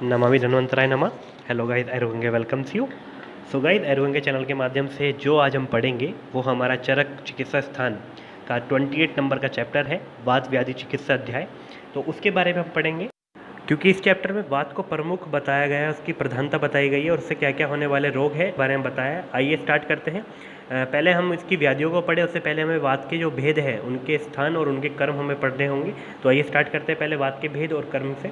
नमामि धन्वंतराय नमः। Hello guys, आयुर्वेंगे वेलकम्स यू। सो गाइस, आयुर्वेंगे चैनल के माध्यम से जो आज हम पढ़ेंगे वो हमारा चरक चिकित्सा स्थान का 28 नंबर का चैप्टर है, वात व्याधि चिकित्सा अध्याय। तो उसके बारे में हम पढ़ेंगे, क्योंकि इस चैप्टर में वात को प्रमुख बताया गया है, उसकी प्रधानता बताई गई है और उससे क्या क्या होने वाले रोग है बारे में बताया है। आइए स्टार्ट करते हैं। पहले हम इसकी व्याधियों को पढ़े, उससे पहले हमें वात के जो भेद है उनके स्थान और उनके कर्म हमें पढ़ने होंगे। तो आइए स्टार्ट करते हैं पहले वात के भेद और कर्म से।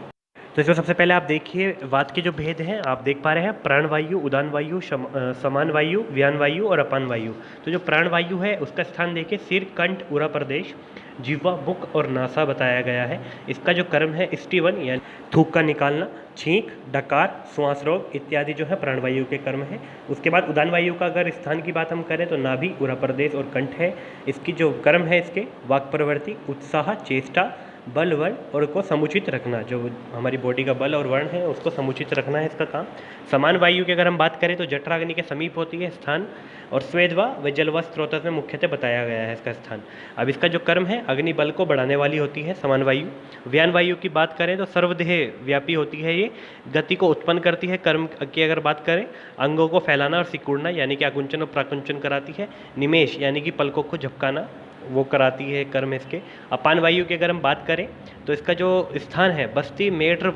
तो इसमें सबसे पहले आप देखिए वात के जो भेद हैं, आप देख पा रहे हैं प्राण वायु, उदान वायु, समान वायु, व्यान वायु और अपान वायु। तो जो प्राण वायु है उसका स्थान देखिए सिर, कंठ, उरा प्रदेश, जीवा, मुख और नासा बताया गया है। इसका जो कर्म है स्टीवन यानी थूक का निकालना, छींक, डकार, श्वास रोग इत्यादि जो है प्राणवायु के कर्म है। उसके बाद उदान वायु का अगर स्थान की बात हम करें तो नाभि, उरा प्रदेश और कंठ है। इसकी जो कर्म है इसके वाक प्रवृत्ति, उत्साह, चेष्टा, बल, वर्ण और को समुचित रखना, जो हमारी बॉडी का बल और वर्ण है उसको समुचित रखना है इसका काम। समान वायु की अगर हम बात करें तो जठराग्नि के समीप होती है स्थान, और स्वेदवा व जलवा स्रोत में मुख्यतः बताया गया है इसका स्थान। अब इसका जो कर्म है अग्नि बल को बढ़ाने वाली होती है समान वायु। व्यान वायु की बात करें तो सर्वदेह व्यापी होती है, ये गति को उत्पन्न करती है। कर्म की अगर बात करें अंगों को फैलाना और सिकुड़ना यानी कि आकुंचन और प्राकुंचन कराती है। निमेश यानी कि पलकों को झपकाना वो कराती है कर्म इसके। अपान वायु की अगर हम बात करें तो इसका जो स्थान है बस्ती, मेढ्र,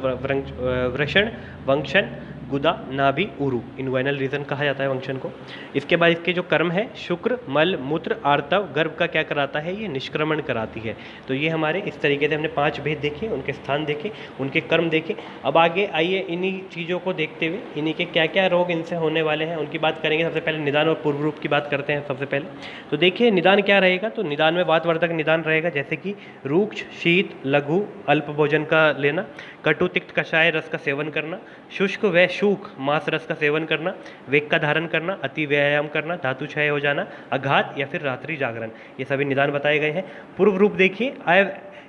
वृषण, वंक्षण, गुदा, नाभि, उरु, इनवाइनल रीजन कहा जाता है वंक्षण को। इसके बाद इसके जो कर्म है शुक्र, मल, मूत्र, आर्तव, गर्भ का क्या कराता है, ये निष्क्रमण कराती है। तो ये हमारे इस तरीके से हमने 5 भेद देखे, उनके स्थान देखे, उनके कर्म देखे। अब आगे आइए इन्हीं चीज़ों को देखते हुए इन्हीं के क्या क्या रोग इनसे होने वाले हैं उनकी बात करेंगे। सबसे पहले निदान और पूर्व रूप की बात करते हैं सबसे पहले। तो देखिए निदान क्या रहेगा, तो निदान में वातवर्धक निदान रहेगा, जैसे कि रूक्ष, शीत, लघु, अल्प भोजन का लेना, कटु तिक्त कषाय रस का सेवन करना, शुष्क व सूख मांस रस का सेवन करना, वेग का धारण करना, अति व्यायाम करना, धातु क्षय हो जाना, आघात या फिर रात्रि जागरण, ये सभी निदान बताए गए हैं। पूर्व रूप देखिए,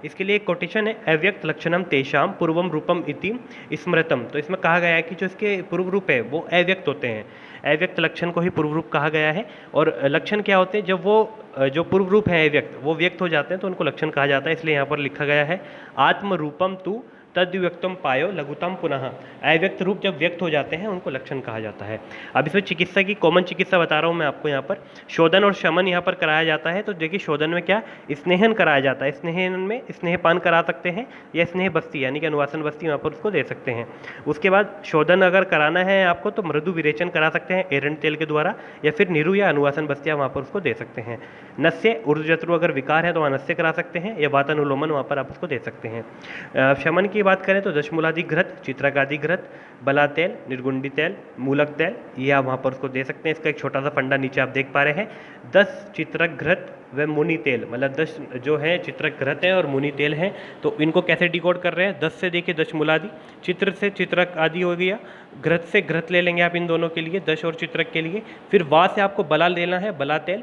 इसके लिए एक कोटेशन है, अव्यक्त लक्षणम तेषाम पूर्वम रूपम इति स्मृतम। तो इसमें कहा गया है कि जो इसके पूर्व रूप है वो अव्यक्त होते हैं, अव्यक्त लक्षण को ही पूर्व रूप कहा गया है। और लक्षण क्या होते हैं, जब वो जो पूर्व रूप है अव्यक्त वो व्यक्त हो जाते हैं तो उनको लक्षण कहा जाता है। इसलिए यहाँ पर लिखा गया है आत्म रूपम तु तद्व्यक्तम पायो लघुतम पुनः। अव्यक्त रूप जब व्यक्त हो जाते हैं उनको लक्षण कहा जाता है। अब इसमें चिकित्सा की कॉमन चिकित्सा बता रहा हूँ मैं आपको। यहाँ पर शोधन और शमन यहाँ पर कराया जाता है। तो देखिए शोधन में क्या, स्नेहन कराया जाता है, स्नेहन में स्नेहपान करा सकते हैं या स्नेह बस्ती यानी कि अनुवासन बस्ती यहाँ पर उसको दे सकते हैं। उसके बाद शोधन अगर कराना है आपको तो मृदु विरेचन करा सकते हैं एरंड तेल के द्वारा, या फिर निरु या अनुवासन बस्तियाँ वहाँ पर उसको दे सकते हैं। नस्य ऊर्जत्रु अगर विकार है तो वहाँ नस्य करा सकते हैं, या वातानुलोमन वहाँ पर आप उसको दे सकते हैं। शमन की बात करें तो दशमूलादि घृत, चित्रकादि घृत, बला तेल, निर्गुंडी तेल, मूलक तेल, ये आप वहाँ पर उसको दे सकते हैं। इसका एक छोटा सा फंडा नीचे आप देख पा रहे हैं, 10 चित्रक घृत व मुनि तेल, मतलब 10 जो है चित्रक घृत है और मुनि तेल है। तो इनको कैसे डिकोड कर रहे हैं, 10 से देखिए दशमूलादि, चित्र से चित्रक आदि हो गया, घृत से घृत ले लेंगे आप इन दोनों के लिए, 10 और चित्रक के लिए। फिर वा से आपको बला लेना है, बला तेल,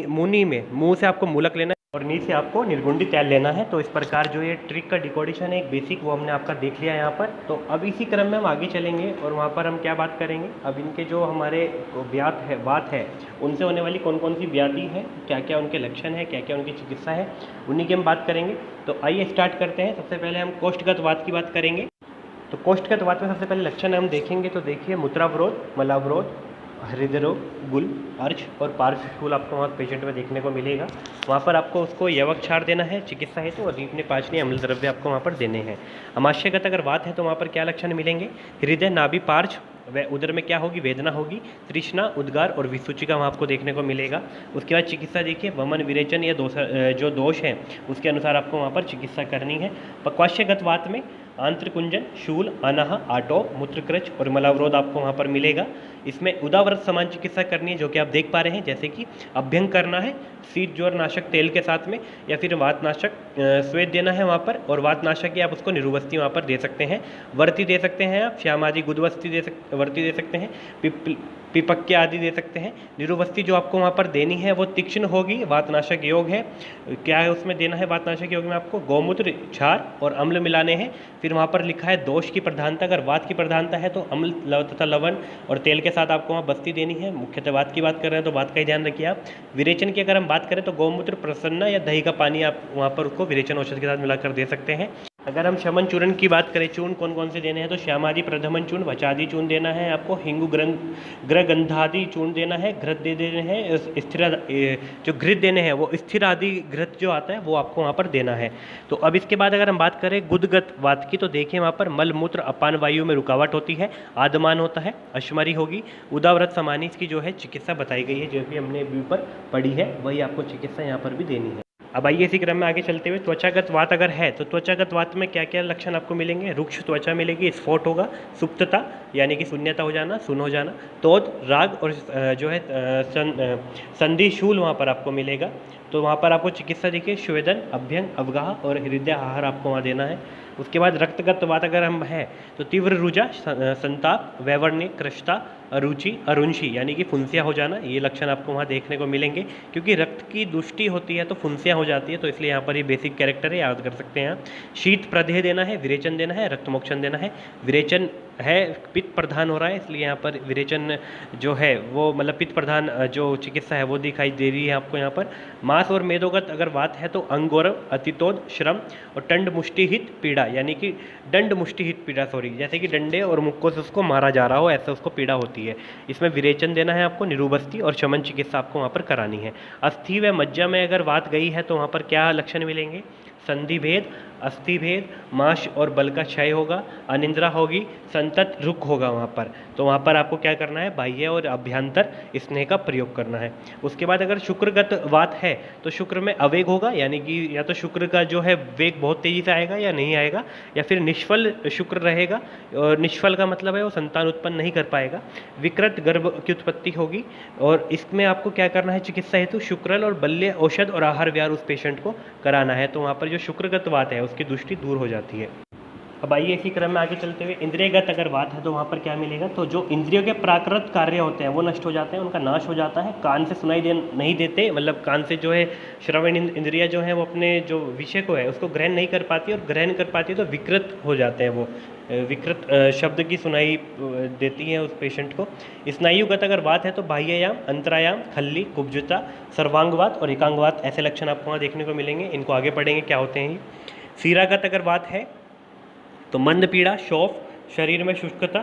मुनि में मुँह से आपको मूलक लेना है और नी से आपको निर्गुंडी तेल लेना है। तो इस प्रकार जो ये ट्रिक का डिकोडेशन है एक बेसिक, वो हमने आपका देख लिया यहाँ पर। तो अब इसी क्रम में हम आगे चलेंगे और वहाँ पर हम क्या बात करेंगे, अब इनके जो हमारे वात है उनसे होने वाली कौन कौन सी व्याधि है, क्या क्या उनके लक्षण है, क्या क्या उनकी चिकित्सा है, उन्हीं की हम बात करेंगे। तो आइए स्टार्ट करते हैं। सबसे पहले हम कोष्ठगत वात की बात करेंगे। तो कोष्ठगत वात में सबसे पहले लक्षण हम देखेंगे तो देखिए मूत्रावरोध, मलावरोध, हृदय रोग, गुल, अर्च और पार्श्वशूल आपको वहाँ पेशेंट में देखने को मिलेगा। वहाँ पर आपको उसको यवक क्षार देना है चिकित्सा हेतु, और दीपने पाचनीय अम्ल द्रव्य आपको वहाँ पर देने हैं। अमाशयगत अगर बात है तो वहाँ पर क्या लक्षण मिलेंगे, हृदय, नाभि, पार्श्व व उदर में क्या होगी, वेदना होगी, तृष्णा, उद्गार और विसूचिका वहाँ आपको देखने को मिलेगा। उसके बाद चिकित्सा देखिए वमन विरेचन या जो दोष है उसके अनुसार आपको वहाँ पर चिकित्सा करनी है। पक्वाशयगत वात में आंत्रकुंजन, शूल, अनाह, आटो, मूत्रकृच और मलावरोध आपको वहाँ पर मिलेगा। इसमें उदाव्रत समान चिकित्सा करनी है, जो कि आप देख पा रहे हैं, जैसे कि अभ्यंग करना है शीत ज्वर नाशक तेल के साथ में, या फिर वातनाशक स्वेद देना है वहाँ पर, और वातनाशक या आप उसको निरुवस्ती वहाँ पर दे सकते हैं। वर्ती दे सकते हैं आप, श्यामादि गुदवस्ती वर्ती दे सकते हैं, पिपक्य आदि दे सकते हैं। निरुवस्ती जो आपको वहाँ पर देनी है वो तीक्ष्ण होगी, वातनाशक योग है। क्या है उसमें देना है वातनाशक योग में, आपको गौमूत्र, क्षार और अम्ल मिलाने हैं। फिर वहाँ पर लिखा है दोष की प्रधानता, अगर वात की प्रधानता है तो अम्ल तथा लवण और तेल के साथ आपको वहाँ बस्ती देनी है। मुख्यतः वात की बात कर रहे हैं तो वात का ही ध्यान रखिए आप। विरेचन की अगर हम बात करें तो गौमूत्र, प्रसन्ना या दही का पानी आप वहाँ पर उसको विरेचन औषध के साथ मिलाकर दे सकते हैं। अगर हम शमन चूर्ण की बात करें, चूर्ण कौन कौन से देने हैं, तो श्यामादि प्रधमन चूर्ण, वचादि चूर्ण देना है आपको, हिंगु ग्रगंधादि चूर्ण देना है, घृत दे देने हैं, स्थिर जो घृत देने हैं वो स्थिर आदि घृत जो आता है वो आपको वहाँ पर देना है। तो अब इसके बाद अगर हम बात करें गुदगत वात की, तो देखिए वहाँ पर मल मूत्र अपान वायु में रुकावट होती है, आदमान होता है, अश्मरी होगी, उदाव्रत समानी की जो है चिकित्सा बताई गई है, जो भी हमने ऊपर पढ़ी है वही आपको चिकित्सा यहाँ पर भी देनी है। अब आइए इसी क्रम में आगे चलते हुए, त्वचागत वात अगर है तो त्वचागत वात में क्या क्या लक्षण आपको मिलेंगे, रुक्ष त्वचा मिलेगी, स्फोट होगा, सुप्तता यानी कि शून्यता हो जाना, सुन हो जाना, तोद राग और जो है संधिशूल वहाँ पर आपको मिलेगा। तो वहाँ पर आपको चिकित्सा देखिए स्वेदन, अभ्यंग, अवगाह और हृदय आहार आपको वहाँ देना है। उसके बाद रक्तगत वात अगर हम है तो तीव्र रुजा, संताप, वैवर्ण्य, कृष्टता, अरुचि, अरुंशी यानी कि फुंसियाँ हो जाना, ये लक्षण आपको वहाँ देखने को मिलेंगे। क्योंकि रक्त की दुष्टि होती है तो फुंसियाँ हो जाती है, तो इसलिए यहाँ पर ये बेसिक कैरेक्टर है, याद कर सकते हैं। शीत प्रदेह देना है, विरेचन देना है, रक्तमोक्षण देना है। विरेचन है पित्त प्रधान हो रहा है, इसलिए यहाँ पर विरेचन जो है वो मतलब पित्त प्रधान जो चिकित्सा है वो दिखाई दे रही है आपको यहाँ पर। मांस और मेदोगत अगर बात है तो अंगोरव, अतितोद, श्रम और टंड मुष्टिहित पीड़ा यानी कि दंड मुष्टिहित पीड़ा, सॉरी, जैसे कि डंडे और मुक्कों से उसको मारा जा रहा हो ऐसे उसको पीड़ा होती है। इसमें विरेचन देना है आपको, निरुबस्ती और शमन चिकित्सा आपको वहाँ पर करानी है। अस्थि व मज्जा में अगर बात गई है तो वहाँ पर क्या लक्षण मिलेंगे, संधि भेद, अस्थि भेद, मांस और बल का क्षय होगा, अनिद्रा होगी, संतत रुक होगा वहाँ पर। तो वहाँ पर आपको क्या करना है, बाह्य और अभ्यंतर स्नेह का प्रयोग करना है। उसके बाद अगर शुक्रगत वात है तो शुक्र में अवेग होगा, यानी कि या तो शुक्र का जो है वेग बहुत तेजी से आएगा या नहीं आएगा, या फिर निष्फल शुक्र रहेगा, और निष्फल का मतलब है वो संतान उत्पन्न नहीं कर पाएगा। विकृत गर्भ की उत्पत्ति होगी, और इसमें आपको क्या करना है, चिकित्सा हेतु शुक्रल और बल्य औषध और आहार विहार उस पेशेंट को कराना है। तो वहाँ पर जो शुक्रगत वात है उसकी दृष्टि दूर हो जाती है। अब आइए इसी क्रम में आगे चलते हुए, इंद्रियगत अगर बात है तो वहाँ पर क्या मिलेगा, तो जो इंद्रियों के प्राकृत कार्य होते हैं वो नष्ट हो जाते हैं, उनका नाश हो जाता है। कान से सुनाई नहीं देते, मतलब कान से जो है श्रवण इंद्रिया जो है वो अपने जो विषय को है उसको ग्रहण नहीं कर पाती, और ग्रहण कर पाती तो विकृत हो जाते हैं, वो विकृत शब्द की सुनाई देती है उस पेशेंट को। स्नायुगत अगर बात है तो बाह्ययाम, अंतरायाम, खल्ली, कुब्जता, सर्वांगवात और एकांगवात, ऐसे लक्षण आपको वहाँ देखने को मिलेंगे। इनको आगे पढ़ेंगे क्या होते हैं। सीरागत अगर बात है तो मंद पीड़ा, शौफ, शरीर में शुष्कता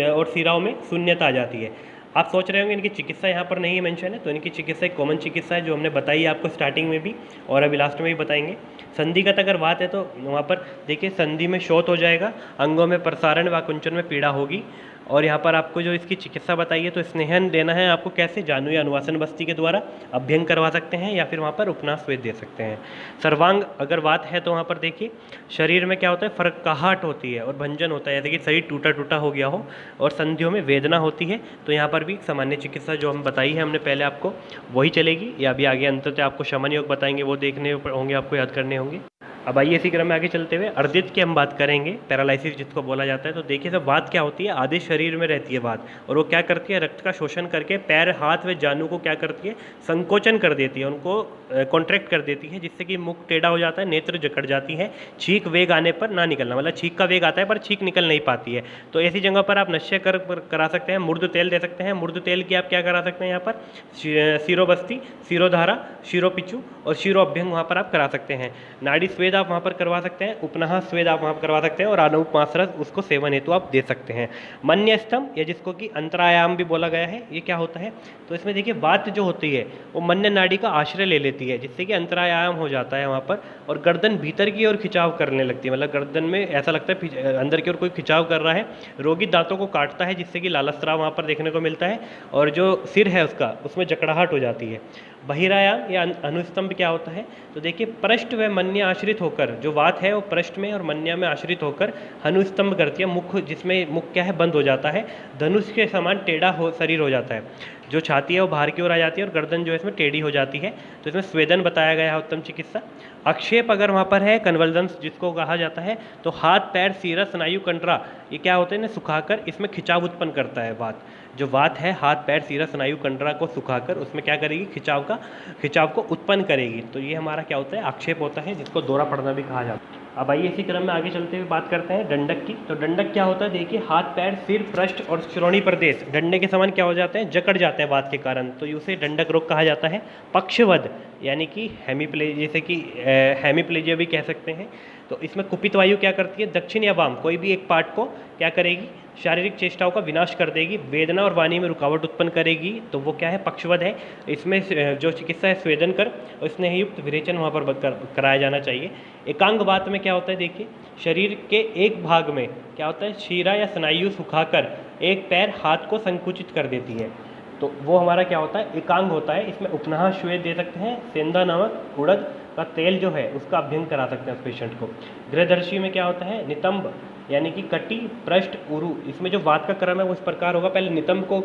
और सिराओं में शून्यता आ जाती है। आप सोच रहे होंगे इनकी चिकित्सा यहाँ पर नहीं है मेंशन है, तो इनकी चिकित्सा एक कॉमन चिकित्सा है जो हमने बताई है आपको स्टार्टिंग में भी और अभी लास्ट में भी बताएंगे। संधिगत अगर बात है तो वहाँ पर देखिए संधि में शोथ हो जाएगा, अंगों में प्रसारण व कुंचन में पीड़ा होगी, और यहाँ पर आपको जो इसकी चिकित्सा बताइए तो स्नेहन देना है आपको, कैसे, जानु या अनुवासन बस्ती के द्वारा अभ्यंग करवा सकते हैं, या फिर वहाँ पर उपनाश वेद दे सकते हैं। सर्वांग अगर बात है तो वहाँ पर देखिए शरीर में क्या होता है, फरकाहट होती है और भंजन होता है, जैसे कि शरीर टूटा टूटा हो गया हो, और संधियों में वेदना होती है। तो यहाँ पर भी सामान्य चिकित्सा जो हम बताई है हमने पहले आपको वही चलेगी, या अभी आगे अंततः आपको शमन योग बताएंगे, वो देखने होंगे, आपको याद करने होंगे। अब आइए इसी क्रम में आगे चलते हुए अर्दित की हम बात करेंगे, पैरालिसिस जिसको बोला जाता है। तो देखिए सब बात क्या होती है, आधे शरीर में रहती है बात, और वो क्या करती है, रक्त का शोषण करके पैर, हाथ व जानू को क्या करती है, संकोचन कर देती है, उनको कॉन्ट्रैक्ट कर देती है, जिससे कि मुख टेढ़ा हो जाता है, नेत्र जकड़ जाती है, छींक वेग आने पर ना निकलना, मतलब छींक का वेग आता है पर छींक निकल नहीं पाती है। तो ऐसी जगह पर आप नश्य करा सकते हैं, मुर्द तेल दे सकते हैं। मुर्द तेल की आप क्या करा सकते हैं, यहाँ पर शिरोबस्ती, शिरोधारा, शिरोपिचू और शिरो अभ्यंग वहाँ पर आप करा सकते हैं। नाड़ी स्वेद आप वहाँ पर करवा सकते हैं, उपनहा स्वेद आप वहाँ पर करवा सकते हैं, और अनुपमासरस उसको सेवन हेतु आप दे सकते हैं। मन्य स्तंभ या जिसको कि अंतरायाम भी बोला गया है, ये क्या होता है, तो इसमें देखिए बात जो होती है वो मन्य नाड़ी का आश्रय ले लेती है, जिससे कि अंतरायाम हो जाता है वहाँ पर, और गर्दन भीतर की ओर खिंचाव करने लगती है, मतलब गर्दन में ऐसा लगता है अंदर की ओर कोई खिंचाव कर रहा है। रोगी दांतों को काटता है, जिससे कि लालस्राव वहाँ पर देखने को मिलता है, और जो सिर है उसका उसमें जकड़ाहट हो जाती है। बहिरायाम या अनुस्तंभ क्या होता है, तो देखिए पृष्ठ व मन्य आश्रित होकर, जो वात है वो पृष्ठ में और मन्या में आश्रित होकर अनुस्तंभ करती है, मुख जिसमें मुख क्या है, बंद हो जाता है, धनुष के समान टेढ़ा हो शरीर हो जाता है, जो छाती है वो बाहर की ओर आ जाती है, और गर्दन जो है इसमें टेढ़ी हो जाती है। तो इसमें स्वेदन बताया गया है उत्तम चिकित्सा। अक्षेप अगर वहाँ पर है, कन्वल्जेंस जिसको कहा जाता है, तो हाथ, पैर, सिरा, स्नायु, कंडरा, ये क्या होते हैं, सुखाकर इसमें खिंचाव उत्पन्न करता है वात। जो वात है हाथ, पैर, सिरा, स्नायु, कंडरा को सुखाकर उसमें क्या करेगी, खिंचाव को उत्पन्न करेगी। तो ये हमारा क्या होता है, आक्षेप होता है, जिसको दौरा पड़ना भी कहा जाता है। अब आइए इसी क्रम में आगे चलते हुए बात करते हैं डंडक की। तो डंडक क्या होता है, देखिए हाथ, पैर, सिर, पृष्ठ और श्रोणी प्रदेश डंडे के समान क्या हो जाते हैं, जकड़ जाते हैं वात के कारण, तो उसे डंडक रोग कहा जाता है। पक्षवद यानी कि हेमीप्लेजिया, जैसे कि हेमीप्लेजिया भी कह सकते हैं। तो इसमें कुपित वायु क्या करती है, दक्षिण या वाम कोई भी एक पार्ट को क्या करेगी, शारीरिक चेष्टाओं का विनाश कर देगी, वेदना और वाणी में रुकावट उत्पन्न करेगी, तो वो क्या है, पक्षवद है। इसमें जो चिकित्सा है स्वेदन कर और स्नेहयुक्त विरेचन वहाँ पर कराया जाना चाहिए। एकांग वात में क्या होता है, देखिए शरीर के एक भाग में क्या होता है, शीरा या स्नायु सुखाकर एक पैर हाथ को संकुचित कर देती है, तो वो हमारा क्या होता है, एकांग होता है। इसमें उपनाह श्वेत दे सकते हैं, सेंधा नमक उड़द का तेल जो है उसका अभ्यंग करा सकते हैं उस पेशेंट को। गृहदर्शी में क्या होता है, नितंब यानी कि कटी पृष्ठ उरु, इसमें जो वात का क्रम है वो इस प्रकार होगा, पहले नितंब को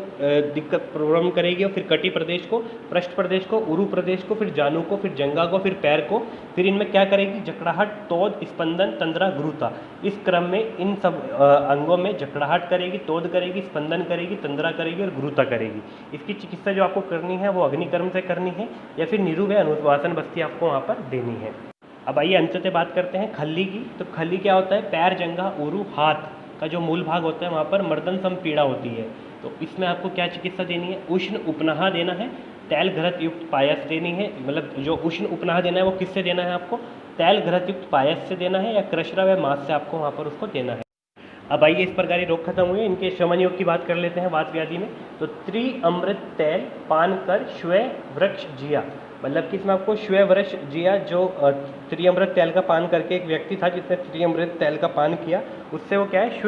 दिक्कत प्रॉब्लम करेगी और फिर कटी प्रदेश को, पृष्ठ प्रदेश को, उरु प्रदेश को, फिर जानु को, फिर जंगा को, फिर पैर को, फिर इनमें क्या करेगी, जकड़ाहट, तोद, स्पंदन, तंद्रा, गुरुता। इस क्रम में इन सब अंगों में जकड़ाहट करेगी, तोद करेगी, स्पंदन करेगी, तंद्रा करेगी और गुरुता करेगी। इसकी चिकित्सा जो आपको करनी है वो अग्निकर्म से करनी है या फिर निरुव अनुवासन बस्ती आपको वहाँ पर देनी है। अब आइए अंततः बात करते हैं खल्ली की। तो खल्ली क्या होता है, पैर, जंघा, उरु, हाथ का जो मूल भाग होता है वहाँ पर मर्दन सम पीड़ा होती है, तो इसमें आपको क्या चिकित्सा देनी है, उष्ण उपनाह देना है, तैल घृत युक्त पायस देनी है। मतलब जो उष्ण उपनाह देना है वो किससे देना है आपको, तैल घृत युक्त पायस से देना है या कृष्णा व मांस से आपको वहाँ पर उसको देना है। अब आइए इस प्रकार रोग खत्म हुए, इनके शमन योग की बात कर लेते हैं वात व्याधि में। तो त्रिअमृत तैल पान कर श्वेय वृक्ष जिया, मतलब कि इसमें आपको श्वेय वृक्ष जिया, जो त्रिअमृत तैल का पान करके एक व्यक्ति था जिसने त्रिअमृत तैल का पान किया, उससे वो क्या है,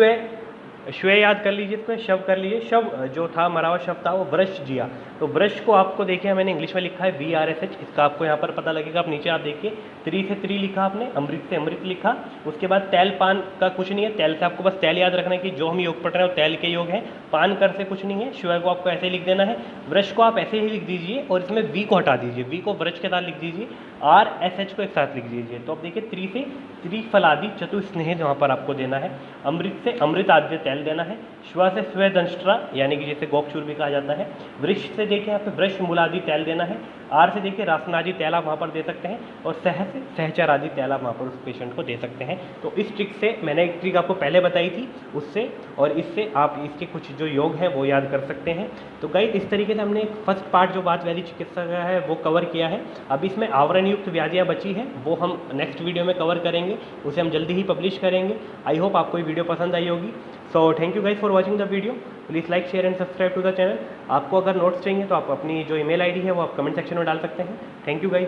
श्वेय याद कर लीजिए, इसको शव कर लीजिए, शव जो था मरा हुआ शव था वो वृक्ष जिया। तो वृक्ष को आपको देखिए मैंने इंग्लिश में लिखा है VRSH, इसका आपको यहाँ पर पता लगेगा, आप नीचे आप देखिए त्रि से त्रि लिखा आपने, अमृत से अमृत लिखा, उसके बाद तैल पान का कुछ नहीं है, तैल से आपको बस तैल याद रखना है कि जो हम योग पढ़ रहे हैं वो तैल के योग है, पान कर से कुछ नहीं है, श्वेय को आपको ऐसे ही लिख देना है, वृक्ष को आप ऐसे ही लिख दीजिए और इसमें वी को हटा दीजिए, वी को वृक्ष के साथ लिख दीजिए, RSH को एक साथ लिख दीजिए। तो अब देखिए त्रि से त्रिफलादि चतुस्नेह वहाँ पर आपको देना है, अमृत से अमृत आद्य तैल देना है, श्व से स्वेदंष्ट्रा यानी कि जैसे गोपचूर भी कहा जाता है, वृक्ष से देखिए यहाँ पे वृक्ष मूलादि तैल देना है, आर से देखिए रासनादि तैल आप वहाँ पर दे सकते हैं, और सह से सहचर आदि तैल आप वहाँ पर उस पेशेंट को दे सकते हैं। तो इस ट्रिक से मैंने एक ट्रिक आपको पहले बताई थी, उससे और इससे आप इसके कुछ जो योग है वो याद कर सकते हैं। तो गाइस इस तरीके से हमने फर्स्ट पार्ट जो वात व्याधि चिकित्सा का है वो कवर किया है। अब इसमें आवरण युक्त व्याधियाँ बची है वो हम नेक्स्ट वीडियो में कवर करेंगे, उसे हम जल्दी ही पब्लिश करेंगे। आई होप आपको ये वीडियो पसंद आई होगी। So thank you guys for watching the video, please like share and subscribe to the channel. आपको अगर नोट्स चाहिए तो आप अपनी जो email ID है वो आप कमेंट सेक्शन में डाल सकते हैं। Thank you guys.